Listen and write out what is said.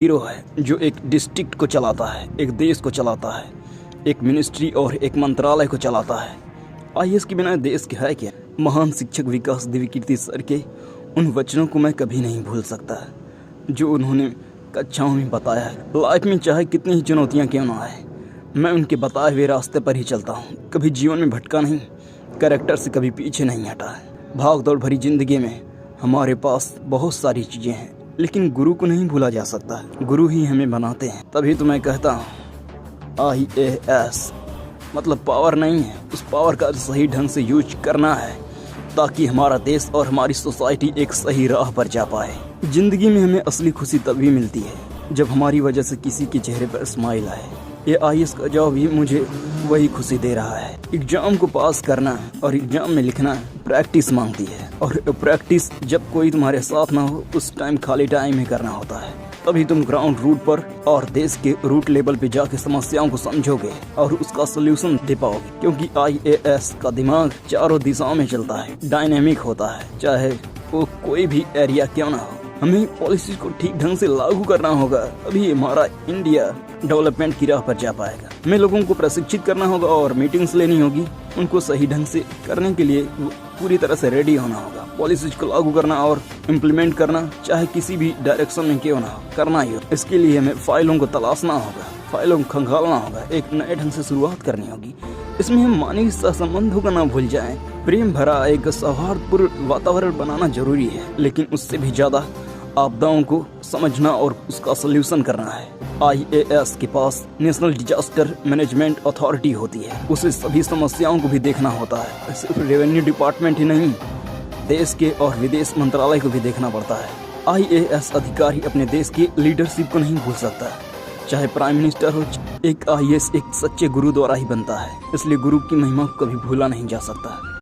Hero है जो एक डिस्ट्रिक्ट को चलाता है, एक देश को चलाता है, एक मिनिस्ट्री और एक मंत्रालय को चलाता है। आईएएस के बिना देश के है क्या? महान शिक्षक विकास दिव्यकीर्ति सर के उन वचनों को मैं कभी नहीं भूल सकता जो उन्होंने कक्षाओं में बताया है। लाइफ में चाहे कितनी ही चुनौतियाँ क्यों ना आए, मैं उनके बताए हुए रास्ते पर ही चलता हूँ। कभी जीवन में भटका नहीं, कैरेक्टर से कभी पीछे नहीं हटा है। भाग दौड़ भरी जिंदगी में हमारे पास बहुत सारी चीज़ें हैं, लेकिन गुरु को नहीं भूला जा सकता। गुरु ही हमें बनाते हैं। तभी तो मैं कहता हूँ आईएएस मतलब पावर नहीं है, उस पावर का सही ढंग से यूज करना है ताकि हमारा देश और हमारी सोसाइटी एक सही राह पर जा पाए। जिंदगी में हमें असली खुशी तभी मिलती है जब हमारी वजह से किसी के चेहरे पर स्माइल आए। ये आईएएस का जॉब भी मुझे वही खुशी दे रहा है। एग्जाम को पास करना और एग्जाम में लिखना प्रैक्टिस मांगती है, और प्रैक्टिस जब कोई तुम्हारे साथ ना हो उस टाइम खाली टाइम में करना होता है। तभी तुम ग्राउंड रूट पर और देश के रूट लेवल पे जाके समस्याओं को समझोगे और उसका सोल्यूशन दे पाओगे, क्योंकि आईएएस का दिमाग चारों दिशाओं में चलता है, डायनेमिक होता है, चाहे वो कोई भी एरिया क्यों ना हो। हमें पॉलिसी को ठीक ढंग से लागू करना होगा, तभी हमारा इंडिया डेवलपमेंट की राह पर जा पाएगा। हमें लोगों को प्रशिक्षित करना होगा और मीटिंग्स लेनी होगी, उनको सही ढंग से करने के लिए पूरी तरह से रेडी होना होगा। पॉलिसीज को लागू करना और इम्प्लीमेंट करना चाहे किसी भी डायरेक्शन में क्यों ना हो, करना ही हो। इसके लिए हमें फाइलों को तलाशना होगा, फाइलों को खंगालना होगा, एक नए ढंग से शुरुआत करनी होगी। इसमें हम मानवीय सहसंबंधों को ना भूल जाएं। प्रेम भरा एक सौहार्दपूर्ण वातावरण बनाना जरूरी है, लेकिन उससे भी ज्यादा आपदाओं को समझना और उसका सल्यूशन करना है। आईएएस के पास नेशनल डिजास्टर मैनेजमेंट अथॉरिटी होती है, उसे सभी समस्याओं को भी देखना होता है। सिर्फ रेवेन्यू डिपार्टमेंट ही नहीं, देश के और विदेश मंत्रालय को भी देखना पड़ता है। आईएएस अधिकारी अपने देश की लीडरशिप को नहीं भूल सकता, चाहे प्राइम मिनिस्टर हो। एक आईएएस एक सच्चे गुरु द्वारा ही बनता है, इसलिए गुरु की महिमा को कभी भूला नहीं जा सकता।